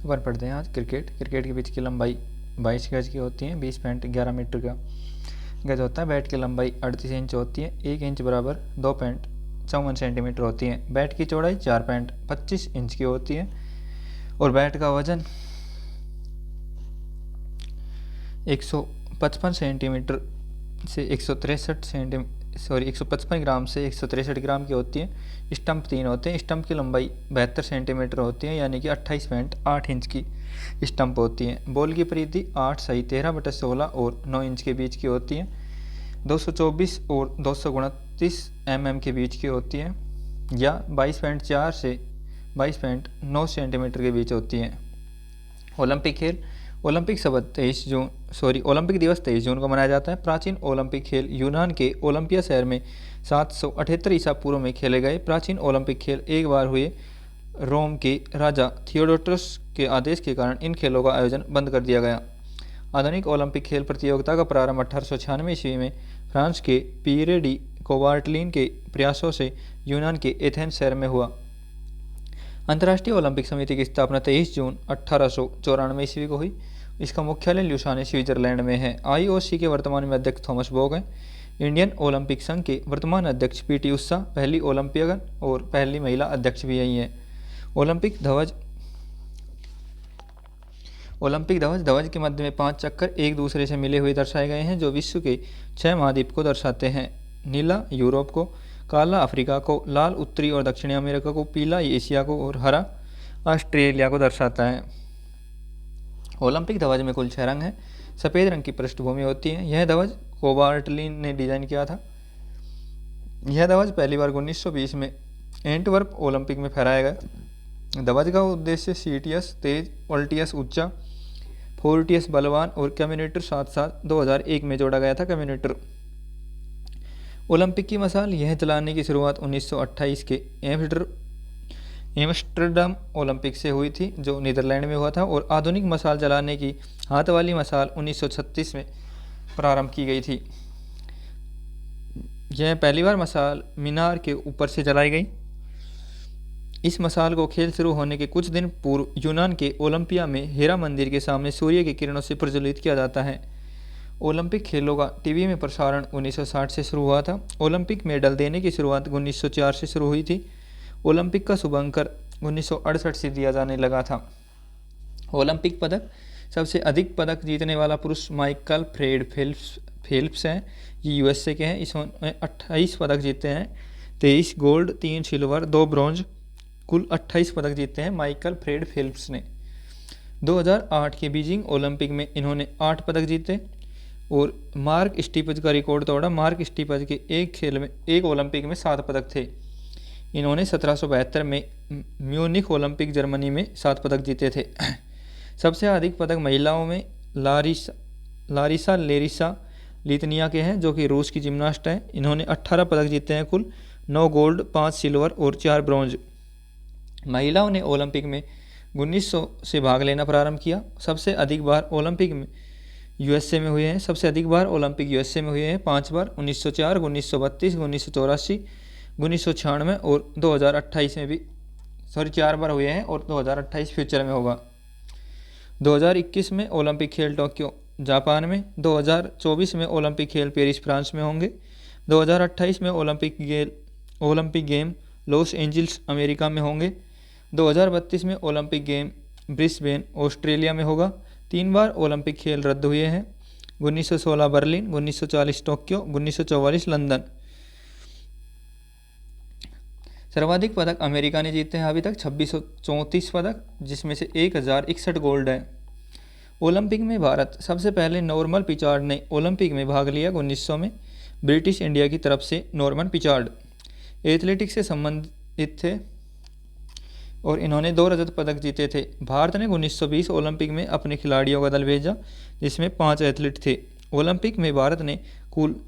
अपन पढ़ते हैं आज क्रिकेट के पिच की लंबाई 22 गज की होती है, 20.11 मीटर का गज होता है। बैट की लंबाई 38 इंच होती है, 1 इंच बराबर 2.54 सेंटीमीटर होती है। बैट की चौड़ाई 4.25 इंच की होती है और बैट का वजन 155 सेंटीमीटर से 155 ग्राम से 163 ग्राम की होती है। स्टंप 3 होते हैं। स्टंप की लंबाई 72 सेंटीमीटर होती है, यानी कि 28.8 इंच की स्टंप होती है। बॉल की परिधि 8 सही 13/16 और 9 इंच के बीच की होती है। 224 और 229 mm के बीच की होती है या 22.4 से 22.9 सेंटीमीटर के बीच होती है। ओलंपिक खेल ओलंपिक दिवस 23 जून को मनाया जाता है। प्राचीन ओलंपिक खेल यूनान के ओलंपिया शहर में 778 ईसा पूर्व में खेले गए। प्राचीन ओलंपिक खेल एक बार हुए। रोम के राजा थियोडोटस के आदेश के कारण इन खेलों का आयोजन बंद कर दिया गया। आधुनिक ओलंपिक खेल प्रतियोगिता का प्रारंभ 1896 ईस्वी में फ्रांस के पियरे डी कोबार्टलिन के प्रयासों से यूनान के एथेंस शहर में हुआ। अंतर्राष्ट्रीय ओलंपिक समिति की स्थापना 23 जून 1894 ईस्वी को हुई। इसका मुख्यालय ल्यूसाने स्विट्जरलैंड में है। IOC के वर्तमान में अध्यक्ष थॉमस बॉग हैं। इंडियन ओलंपिक संघ के वर्तमान अध्यक्ष PT उषा पहली ओलंपियन और पहली महिला अध्यक्ष भी यही हैं। ओलंपिक ध्वज के मध्य में 5 चक्कर एक दूसरे से मिले हुए दर्शाए गए हैं, जो विश्व के 6 महाद्वीप को दर्शाते हैं। नीला यूरोप को, काला अफ्रीका को, लाल उत्तरी और दक्षिणी अमेरिका को, पीला एशिया को और हरा ऑस्ट्रेलिया को दर्शाता है। ओलंपिक ध्वज में कुल 6 रंग हैं। सफ़ेद रंग की पृष्ठभूमि होती है। यह ध्वज कोबार्टलिन ने डिजाइन किया था। यह ध्वज पहली बार 1920 में एंटवर्प ओलंपिक में फहराया गया। ध्वज का उद्देश्य सीटीएस तेज, अल्टियस ऊंचा, फोर्टियस बलवान और कम्यूटेटर साथ साथ 2001 में जोड़ा गया था। कम्यूटेटर ओलंपिक की मशाल यह जलाने की शुरुआत 1928 के एम्स्टर्डम ओलंपिक से हुई थी, जो नीदरलैंड में हुआ था, और आधुनिक मशाल जलाने की हाथ वाली मशाल 1936 में प्रारंभ की गई थी। यह पहली बार मशाल मीनार के ऊपर से जलाई गई। इस मशाल को खेल शुरू होने के कुछ दिन पूर्व यूनान के ओलंपिया में हेरा मंदिर के सामने सूर्य की किरणों से प्रज्वलित किया जाता है। ओलंपिक खेलों का टीवी में प्रसारण 1960 से शुरू हुआ था। ओलंपिक मेडल देने की शुरुआत 1904 से शुरू हुई थी। ओलंपिक का शुभ अंक 1968 से दिया जाने लगा था। ओलंपिक पदक सबसे अधिक पदक जीतने वाला पुरुष माइकल फ्रेड फेल्प्स हैं। ये USA के हैं। इसने 28 पदक जीते हैं, 23 गोल्ड, 3 सिल्वर, 2 ब्रॉन्ज, कुल 28 पदक जीते हैं माइकल फ्रेड फेल्प्स ने। 2008 के बीजिंग ओलंपिक में इन्होंने 8 पदक जीते और मार्क स्टीपज का रिकॉर्ड तोड़ा। मार्क स्टीपज के एक ओलंपिक में 7 पदक थे। इन्होंने 1772 में म्यूनिख ओलंपिक जर्मनी में 7 पदक जीते थे। सबसे अधिक पदक महिलाओं में लारिसा लिथनिया के हैं, जो कि रूस की जिम्नास्ट हैं। इन्होंने 18 पदक जीते हैं, कुल 9 गोल्ड, 5 सिल्वर और 4 ब्रॉन्ज। महिलाओं ने ओलंपिक में 1900 से भाग लेना प्रारंभ किया। सबसे अधिक बार ओलंपिक में USA में हुए हैं। 5 बार, 1904, 1932, 1984, 1996 और 2028 में भी 4 बार हुए हैं और 2028 फ्यूचर में होगा। 2021 में ओलंपिक खेल टोक्यो जापान में, 2024 में ओलंपिक खेल पेरिस फ्रांस में होंगे, 2028 में Olympic game Los Angeles America में होंगे, 2032 में ओलंपिक गेम ब्रिस्बेन ऑस्ट्रेलिया में होगा। 3 बार ओलंपिक खेल रद्द हुए हैं। 1916 बर्लिन, 1940 टोक्यो, 1944 लंदन। सर्वाधिक पदक अमेरिका ने जीते हैं अभी तक 2634 पदक, जिसमें से 1061 गोल्ड है। ओलंपिक में भारत सबसे पहले नॉर्मन पिचार्ड ने ओलंपिक में भाग लिया 1900 में। ब्रिटिश इंडिया की तरफ से नॉर्मन पिचार्ड एथलेटिक्स से संबंधित थे और इन्होंने 2 रजत पदक जीते थे। भारत ने 1920 ओलंपिक में अपने खिलाड़ियों का दल भेजा, जिसमें 5 एथलीट थे। ओलंपिक में भारत ने कुल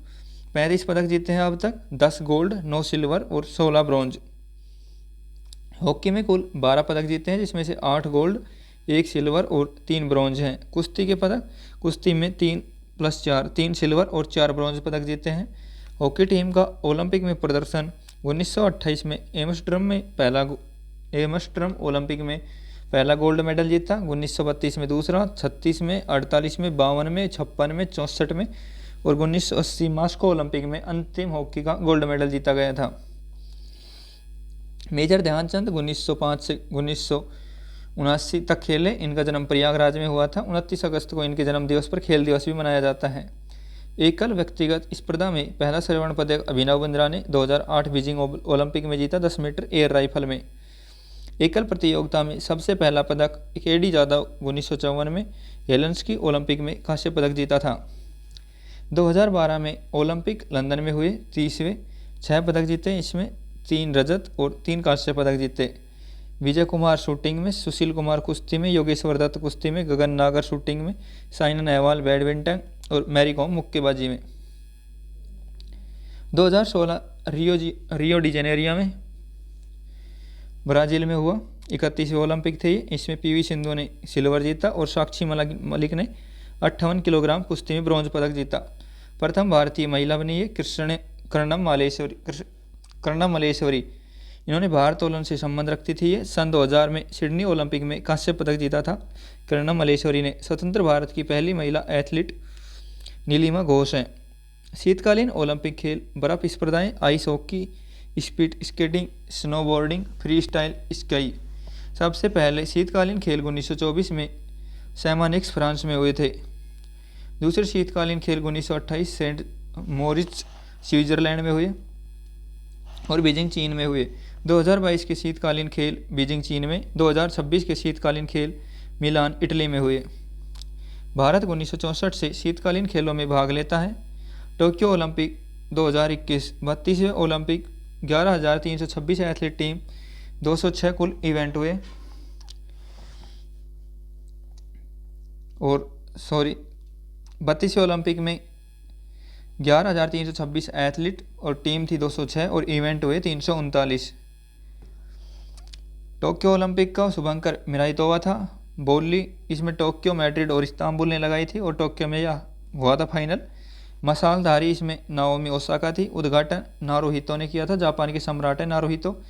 35 पदक जीते हैं अब तक, 10 गोल्ड, 9 सिल्वर और 16 ब्रॉन्ज। हॉकी में कुल 12 पदक जीते हैं, जिसमें से 8 गोल्ड, 1 सिल्वर और 3 ब्रॉन्ज हैं। कुश्ती के पदक, कुश्ती में 3+4, 3 सिल्वर और 4 ब्रॉन्ज पदक जीते हैं। हॉकी टीम का ओलंपिक में प्रदर्शन 1928 में एम्स्टर्डम ओलंपिक में पहला गोल्ड मेडल जीता, 1932 में दूसरा, 36 में, 48 में, 52 में, 56 में, 64 में और 1980 मास्को ओलंपिक में अंतिम हॉकी का गोल्ड मेडल जीता गया था। मेजर ध्यानचंद 1905 से 1979 तक खेले। इनका जन्म प्रयागराज में हुआ था। 29 अगस्त को इनके जन्म दिवस पर खेल दिवस भी मनाया जाता है। एकल व्यक्तिगत स्पर्धा में पहला स्वर्ण पदक अभिनव बिंद्रा ने 2008 बीजिंग ओलंपिक में जीता 10 मीटर एयर राइफल में। एकल प्रतियोगिता में सबसे पहला पदक केडी जाधव 1954 में हेलेंसिकी ओलंपिक में कांस्य पदक जीता था। 2012 में ओलंपिक लंदन में हुए 30वें 6 पदक जीते। इसमें 3 रजत और 3 कांस्य पदक जीते। विजय कुमार शूटिंग में, सुशील कुमार कुश्ती में, योगेश्वर दत्त कुश्ती में, गगन नागर शूटिंग में, साइना नेहवाल बैडमिंटन और मैरी कॉम मुक्केबाजी में। 2016 रियो डी जेनेरियो में ब्राज़ील में हुआ 31वें ओलंपिक थे। इसमें पीवी सिंधु ने सिल्वर जीता और साक्षी मलिक ने 58 किलोग्राम कुश्ती में ब्रॉन्ज पदक जीता। प्रथम भारतीय महिला बनी है कर्णम मलेश्वरी। इन्होंने भारोत्तोलन से संबंध रखती थी। ये सन 2000 में सिडनी ओलंपिक में कांस्य पदक जीता था। कर्णम मलेश्वरी ने स्वतंत्र भारत की पहली महिला एथलीट नीलिमा घोष हैं। शीतकालीन ओलंपिक खेल बर्फ स्पर्धाएं, ice hockey, speed skating, snowboarding, free style ski. सबसे पहले शीतकालीन खेल 1924 में सैमानिक्स फ्रांस में हुए थे। दूसरे शीतकालीन खेल 1928 सेंट मोरिट्ज स्विट्जरलैंड में हुए और बीजिंग चीन में हुए। 2022 के शीतकालीन खेल बीजिंग चीन में, 2026 के शीतकालीन खेल मिलान इटली में हुए। भारत 1964 से शीतकालीन खेलों में भाग लेता है। टोक्यो ओलंपिक 2021 32वें ओलंपिक 11,326 एथलीट टीम, 206 कुल इवेंट हुए और 32वें ओलंपिक में 11,326 एथलीट और टीम थी 206 और इवेंट हुए 339। टोक्यो ओलंपिक का शुभंकर मिराइतोवा था। बोली इसमें टोक्यो, मैड्रिड और इस्तांबुल ने लगाई थी और टोक्यो में यह हुआ था फाइनल। मसालधारी इसमें नाओमी ओसाका थी। उद्घाटन नारुहितो ने किया था। जापान के सम्राट है नारुहितो।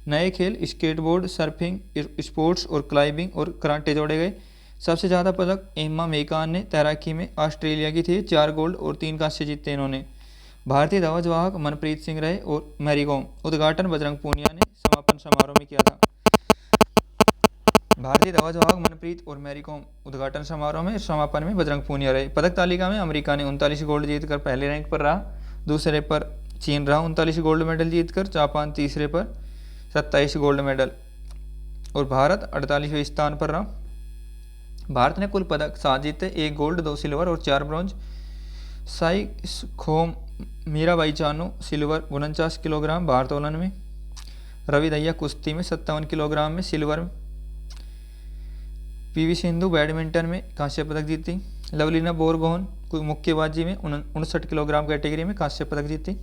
नए खेल स्केटबोर्ड, सर्फिंग, स्पोर्ट्स और क्लाइंबिंग और कराटे जोड़े गए। सबसे ज़्यादा पदक एम्मा मेकान ने तैराकी में ऑस्ट्रेलिया की थी। 4 गोल्ड और 3 कांस्य जीते इन्होंने। भारतीय ध्वजवाहक मनप्रीत सिंह रहे और मैरी कॉम। उद्घाटन बजरंग पूनिया ने समापन समारोह में किया था। भारतीय ध्वजवाहक मनप्रीत और मैरी कॉम उद्घाटन समारोह में, समापन में बजरंग पूनिया रहे। पदक तालिका में अमेरिका ने 39 गोल्ड जीतकर पहले रैंक पर रहा। दूसरे पर चीन रहा 39 गोल्ड मेडल जीतकर। जापान तीसरे पर 27 गोल्ड मेडल और भारत 48वें स्थान पर रहा। भारत ने कुल पदक 7 जीते, 1 गोल्ड, 2 सिल्वर और 4 ब्रॉन्ज। साई खोम मीराबाई चानू सिल्वर 49 किलोग्राम भारोत्तोलन में। रवि दहिया कुश्ती में 57 किलोग्राम में सिल्वर। पीवी सिंधु बैडमिंटन में कांस्य पदक जीती। लवलीना बोरगोहन मुक्केबाजी में 59 किलोग्राम कैटेगरी में कांस्य पदक जीती।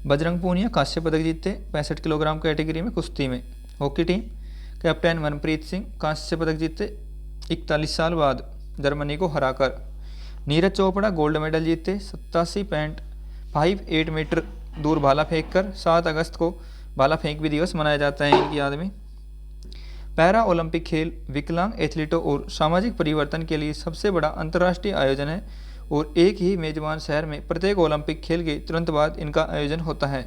बजरंग पूनिया कांस्य पदक जीते 65 किलोग्राम कैटेगरी में कुश्ती में। Hockey team captain Manpreet Singh कांस्य पदक जीते 41 साल बाद जर्मनी को हराकर। नीरज चोपड़ा गोल्ड मेडल जीते 87.58 मीटर दूर भाला फेंककर। 7 अगस्त को भाला फेंक भी दिवस मनाया जाता है इनकी याद में। पैरा ओलंपिक खेल विकलांग एथलीटों और सामाजिक परिवर्तन के लिए सबसे बड़ा अंतर्राष्ट्रीय आयोजन है और एक ही मेजबान शहर में प्रत्येक ओलंपिक खेल के तुरंत बाद इनका आयोजन होता है।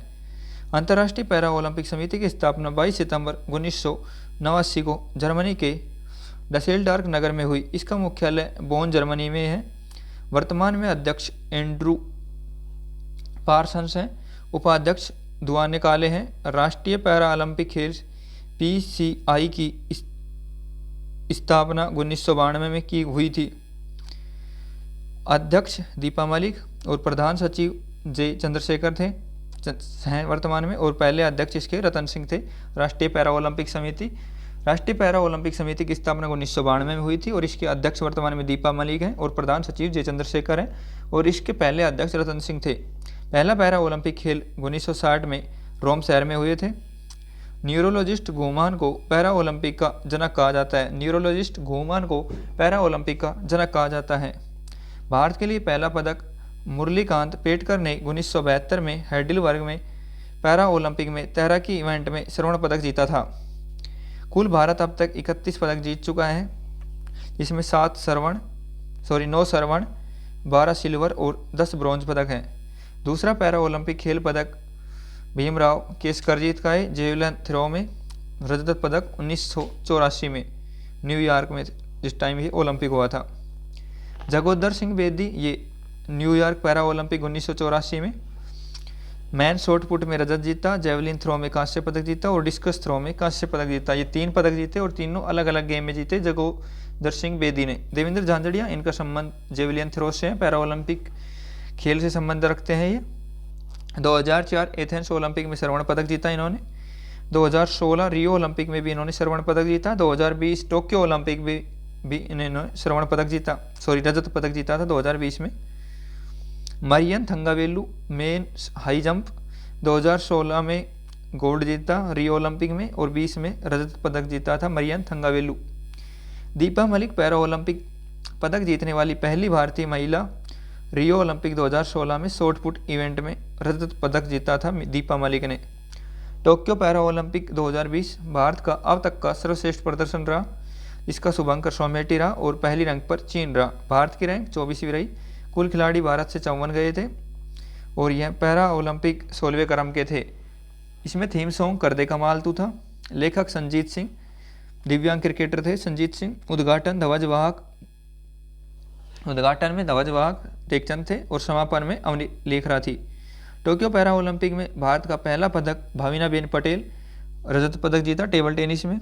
अंतर्राष्ट्रीय पैरा ओलंपिक समिति की स्थापना 22 सितंबर 1989 को जर्मनी के डसेल्डॉर्फ नगर में हुई। इसका मुख्यालय बोन जर्मनी में है। वर्तमान में अध्यक्ष एंड्रू पार्सन्स हैं। उपाध्यक्ष दुआने काले हैं। राष्ट्रीय पैरा ओलंपिक खेल PCI की स्थापना 1992 में की हुई थी। अध्यक्ष दीपा मलिक और प्रधान सचिव जे चंद्रशेखर थे हैं वर्तमान में, और पहले अध्यक्ष इसके रतन सिंह थे। राष्ट्रीय पैरा ओलंपिक समिति की स्थापना 1992 में हुई थी और इसके अध्यक्ष वर्तमान में दीपा मलिक हैं और प्रधान सचिव जे चंद्रशेखर हैं और इसके पहले अध्यक्ष रतन सिंह थे। पहला पैरा ओलंपिक खेल 1960 में रोम शहर में हुए थे। न्यूरोलॉजिस्ट घूमान को पैरा ओलंपिक का जनक कहा जाता है। भारत के लिए पहला पदक मुरलीकांत पेटकर ने 1972 में हैडिल वर्ग में पैरा ओलंपिक में तैराकी इवेंट में स्वर्ण पदक जीता था। कुल भारत अब तक 31 पदक जीत चुका है, जिसमें 9 स्वर्ण, 12 सिल्वर और 10 ब्रॉन्ज पदक हैं। दूसरा पैरा ओलंपिक खेल पदक भीमराव केसकरजीत का है, जेवलिन थ्रो में रजत पदक 1984 में न्यूयॉर्क में, जिस टाइम ये ओलंपिक हुआ था। जगोदर सिंह बेदी, ये न्यूयॉर्क पैरा ओलंपिक 1984 में मैन शॉट पुट में रजत जीता, जेवलिन थ्रो में कांस्य पदक जीता और डिस्कस थ्रो में कांस्य पदक जीता। ये 3 पदक जीते और तीनों अलग अलग गेम में जीते जगोदर सिंह बेदी ने। देवेंद्र झांझड़िया, इनका संबंध जेवलिन थ्रो से है, पैरा ओलंपिक खेल से संबंध रखते हैं ये। 2004 एथेंस ओलंपिक में स्वर्ण पदक जीता इन्होंने। 2016 रियो ओलंपिक में भी इन्होंने स्वर्ण पदक जीता। 2020 टोक्यो ओलंपिक में भी इन्होंने स्वर्ण पदक जीता, रजत पदक जीता था 2020 में। Marion Thangavelu main high jump 2016 में गोल्ड जीता रियो ओलंपिक में, और 20 में रजत पदक जीता था Marion Thangavelu. Deepa Malik para Olympic पदक जीतने वाली पहली भारतीय महिला, रियो ओलंपिक 2016 में शॉट पुट इवेंट में रजत पदक जीता था दीपा मलिक ने। टोक्यो पैरा ओलंपिक 2020 भारत का अब तक का सर्वश्रेष्ठ प्रदर्शन रहा, इसका शुभंकर सोमेटी रहा और पहली रैंक पर चीन रहा। भारत की रैंक 24वीं रही। कुल खिलाड़ी भारत से 54 गए थे और यह पैरा ओलंपिक 16वें क्रम के थे। इसमें थीम सॉन्ग कर दे कमाल तू था। लेखक संजीत सिंह, दिव्यांग क्रिकेटर थे संजीत सिंह। उद्घाटन में ध्वजवाहक टेकचंद थे और समापन में अवनी लेखरा थी। टोक्यो पैरा ओलंपिक में भारत का पहला पदक भाविनाबेन पटेल रजत पदक जीता टेबल टेनिस में,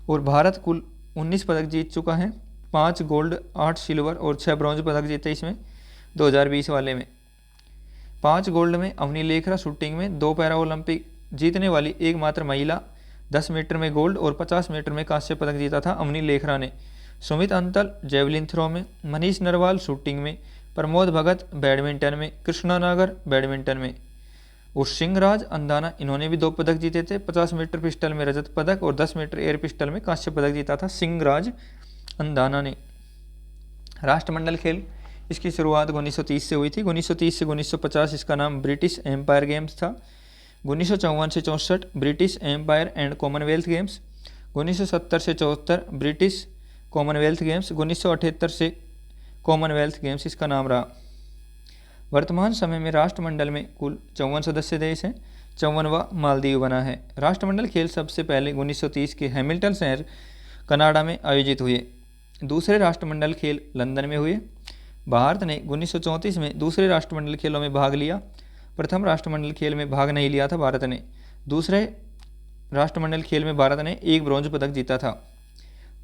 और भारत कुल 19 पदक जीत चुका है। 5 गोल्ड, 8 सिल्वर और 6 ब्रॉन्ज पदक जीते इसमें 2020 वाले में। 5 गोल्ड में अवनी लेखरा शूटिंग में 2 पैरा ओलंपिक जीतने वाली एकमात्र महिला। 10 मीटर में गोल्ड और 50 मीटर में कांस्य पदक जीता था अवनी लेखरा ने। सुमित अंतल जेवलिन थ्रो में, मनीष नरवाल शूटिंग में, प्रमोद भगत बैडमिंटन में, कृष्णा नागर बैडमिंटन में और सिंहराज अंदाना, इन्होंने भी 2 पदक जीते थे। 50 मीटर पिस्टल में रजत पदक और 10 मीटर एयर पिस्टल में कांस्य पदक जीता था सिंहराज अंदाना ने। राष्ट्रमंडल खेल, इसकी शुरुआत 1930 से हुई थी। 1930 से 1950 इसका नाम ब्रिटिश एम्पायर गेम्स था। 1954 से 64 British Empire and Commonwealth Games. 1970 से 74 ब्रिटिश कॉमनवेल्थ गेम्स। 1978 से कॉमनवेल्थ गेम्स इसका नाम रहा। वर्तमान समय में राष्ट्रमंडल में कुल 54 सदस्य देश हैं। 54वां मालदीव बना है। राष्ट्रमंडल खेल सबसे पहले 1930 के हैमिल्टन शहर कनाडा में आयोजित हुए। दूसरे राष्ट्रमंडल खेल लंदन में हुए। भारत ने 1934 में दूसरे राष्ट्रमंडल खेलों में भाग लिया। प्रथम राष्ट्रमंडल खेल में भाग नहीं लिया था भारत ने। दूसरे राष्ट्रमंडल खेल में भारत ने 1 ब्रॉन्ज पदक जीता था।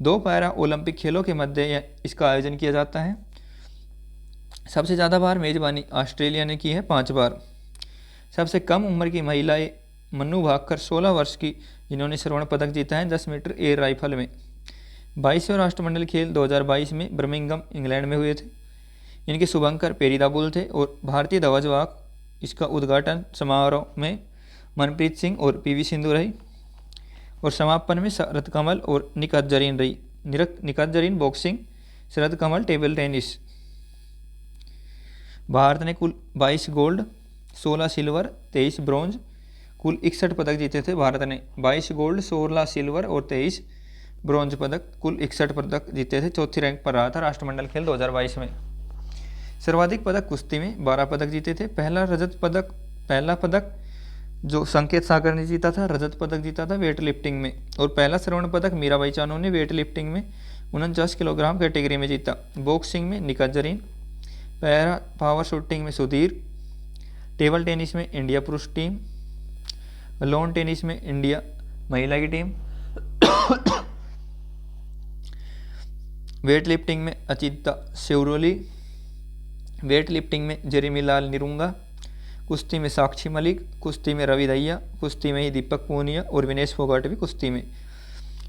2 पैरा ओलंपिक खेलों के मध्य इसका आयोजन किया जाता है। सबसे ज़्यादा बार मेजबानी ऑस्ट्रेलिया ने की है, 5 बार। सबसे कम उम्र की महिलाएं मन्नू भाकर 16 वर्ष की, जिन्होंने स्वर्ण पदक जीता है 10 मीटर एयर राइफल में। 22वें राष्ट्रमंडल खेल 2022 में बर्मिंघम इंग्लैंड में हुए थे। इनके शुभंकर पेरीदाबुल थे और भारतीय ध्वजवाहक इसका उद्घाटन समारोह में मनप्रीत सिंह और पीवी सिंधु रही और समापन में शरद कमल और निखत जरीन रही। निखत जरीन बॉक्सिंग, शरद कमल टेबल टेनिस। भारत ने कुल 22 गोल्ड, 16 सिल्वर, 23 ब्रॉन्ज, कुल 61 पदक जीते थे। भारत ने 22 गोल्ड, 16 सिल्वर और 23 ब्रॉन्ज पदक, कुल 61 पदक जीते थे। चौथी रैंक पर रहा था राष्ट्रमंडल खेल 2022 में। सर्वाधिक पदक कुश्ती में 12 पदक जीते थे। पहला पदक जो संकेत सागर ने जीता था, रजत पदक जीता था वेट लिफ्टिंग में, और पहला स्वर्ण पदक मीराबाई चानू ने वेट लिफ्टिंग में 49 किलोग्राम कैटेगरी में जीता। बॉक्सिंग में Nikhat Zareen, para power shooting में सुधीर, टेबल टेनिस में इंडिया पुरुष टीम, लॉन टेनिस में इंडिया महिला की टीम, वेट लिफ्टिंग में अचिंता सेवरोली, वेट लिफ्टिंग में जेरेमीलाल निरुंगा, कुश्ती में साक्षी मलिक, कुश्ती में रवि दहिया, कुश्ती में ही दीपक पूनिया और विनेश फोगाट भी कुश्ती में।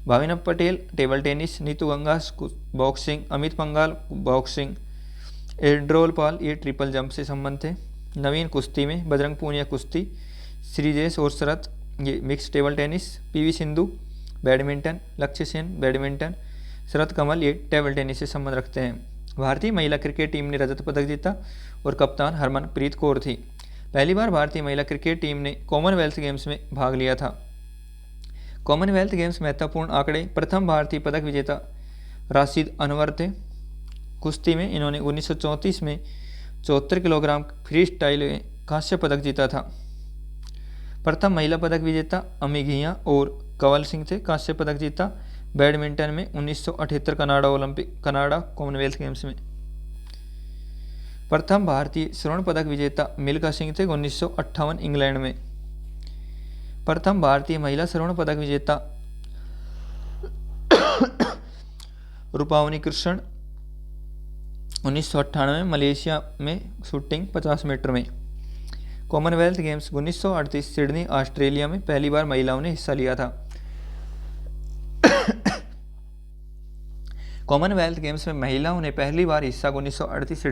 Bhavina Patel table tennis, Neetu Ganga boxing, Amit Panghal boxing, एड्रोल पाल ये ट्रिपल जंप से संबंध थे। नवीन कुश्ती में, बजरंग पूनिया कुश्ती, श्रीजेश और शरत ये mix table tennis, PV Sindhu badminton, लक्ष्य सेन बैडमिंटन, शरत कमल ये टेबल टेनिस से संबंध रखते हैं। भारतीय महिला क्रिकेट टीम ने रजत पदक जीता और कप्तान हरमनप्रीत कौर थी। पहली बार भारतीय महिला क्रिकेट टीम ने कॉमनवेल्थ गेम्स में भाग लिया था। कॉमनवेल्थ गेम्स महत्वपूर्ण आंकड़े। प्रथम भारतीय पदक विजेता राशिद अनवर थे। कुश्ती में इन्होंने 1934 में 74 किलोग्राम फ्री स्टाइल में कांस्य पदक जीता था। प्रथम महिला पदक विजेता अमी घिया और कंवल सिंह थे, कांस्य पदक जीता। बैडमिंटन में 1978 कनाडा कॉमनवेल्थ गेम्स में। प्रथम भारतीय स्वर्ण पदक विजेता मिल्खा सिंह थे, 1958 इंग्लैंड में। प्रथम भारतीय महिला स्वर्ण पदक विजेता रूपावनी कृष्ण 1998 मलेशिया में शूटिंग 50 मीटर में। कॉमनवेल्थ गेम्स 1938 सिडनी ऑस्ट्रेलिया में पहली बार महिलाओं ने हिस्सा लिया था। कॉमनवेल्थ गेम्स में महिलाओं ने पहली बार हिस्सा 1938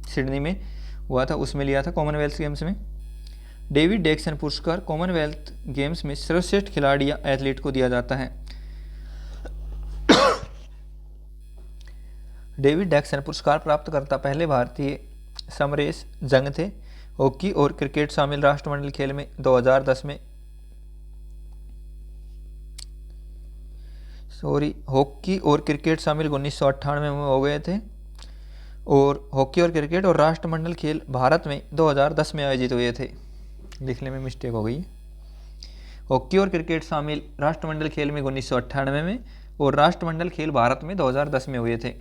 सिडनी में हुआ था, उसमें लिया था कॉमनवेल्थ गेम्स में। डेविड डेक्सन पुरस्कार कॉमनवेल्थ गेम्स में सर्वश्रेष्ठ खिलाड़ी या एथलीट को दिया जाता है। डेविड डेक्सन पुरस्कार प्राप्त करता पहले भारतीय समरेश जंग थे। हॉकी और क्रिकेट शामिल राष्ट्रमंडल खेल में 2010 में हॉकी और क्रिकेट शामिल 1998 में हो गए थे और हॉकी और क्रिकेट और राष्ट्रमंडल खेल भारत में 2010 में आयोजित हुए थे। लिखने में मिस्टेक हो गई। हॉकी और क्रिकेट शामिल राष्ट्रमंडल खेल में 1998 में और राष्ट्रमंडल खेल भारत में 2010 में हुए थे।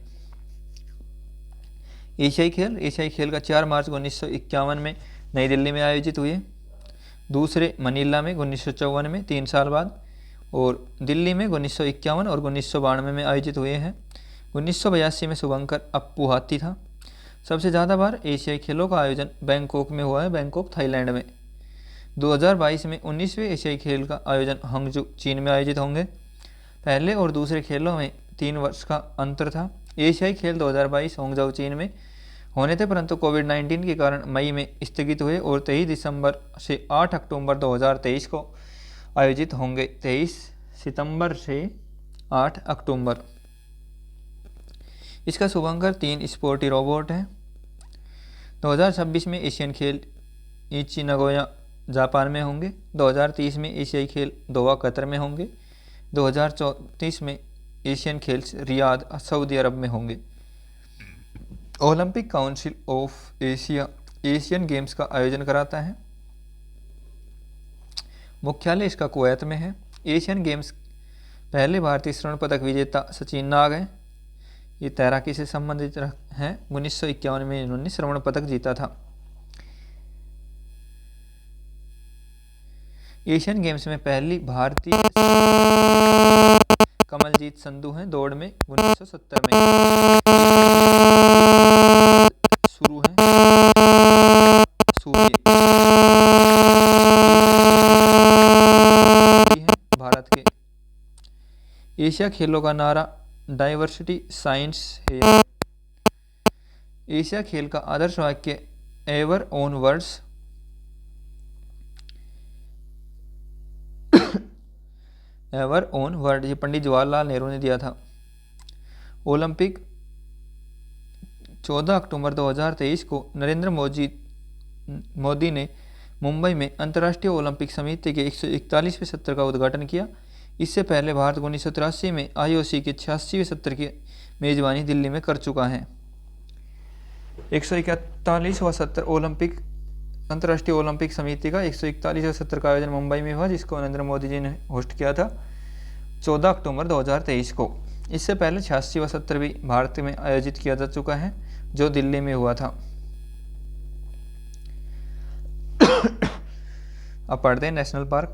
एशियाई खेल का 4 मार्च 1951 में नई दिल्ली में आयोजित हुए। दूसरे मनीला में 1954 में 3 साल बाद और दिल्ली में 1951 और 1992 में आयोजित हुए हैं। 1982 में शुभंकर अप्पुहाती था। सबसे ज़्यादा बार एशियाई खेलों का आयोजन बैंकॉक में हुआ है, बैंकॉक थाईलैंड में। 2022 में 19वें एशियाई खेल का आयोजन हंगजू चीन में आयोजित होंगे। पहले और दूसरे खेलों में 3 वर्ष का अंतर था। एशियाई खेल 2022 होंगजाऊ चीन में होने थे, परंतु कोविड-19 के कारण मई में स्थगित हुए और 23 दिसंबर से 8 अक्टूबर 2023 को आयोजित होंगे। 23 सितंबर से 8 अक्टूबर। इसका शुभंकर 3 स्पोर्टी रोबोट है। 2026 में एशियन खेल इची नगोया जापान में होंगे। 2030 में एशियाई खेल दोहा कतर में होंगे। 2034 में एशियन खेल रियाद सऊदी अरब में होंगे। Olympic council of Asia Asian games का आयोजन कराता है। मुख्यालय इसका कुवैत में है। एशियन गेम्स पहले भारतीय स्वर्ण पदक विजेता सचिन नाग हैं। ये तैराकी से संबंधित हैं। 1951 में इन्होंने स्वर्ण पदक जीता था। एशियन गेम्स में पहली भारतीय कमलजीत संधू हैं दौड़ में 1970 में शुरू है। भारत के एशिया खेलों का नारा डाइवर्सिटी साइंस है। एशिया खेल का आदर्श वाक्य ever on words. Ever on word ये पंडित जवाहरलाल नेहरू ने दिया था। ओलंपिक 14 अक्टूबर 2023 को नरेंद्र मोदी ने मुंबई में अंतर्राष्ट्रीय ओलंपिक समिति के 141वें सत्र का उद्घाटन किया। इससे पहले भारत 1983 में IOC के 86वें सत्र की मेजबानी दिल्ली में कर चुका है। 141वां सत्र अंतर्राष्ट्रीय ओलंपिक समिति का 141वें सत्र का आयोजन मुंबई में हुआ, जिसको नरेंद्र मोदी जी ने होस्ट किया था 14 अक्टूबर 2023 को। इससे पहले 86वां सत्र भी भारत में आयोजित किया जा चुका है, जो दिल्ली में हुआ था। अब पढ़ते हैं नेशनल पार्क।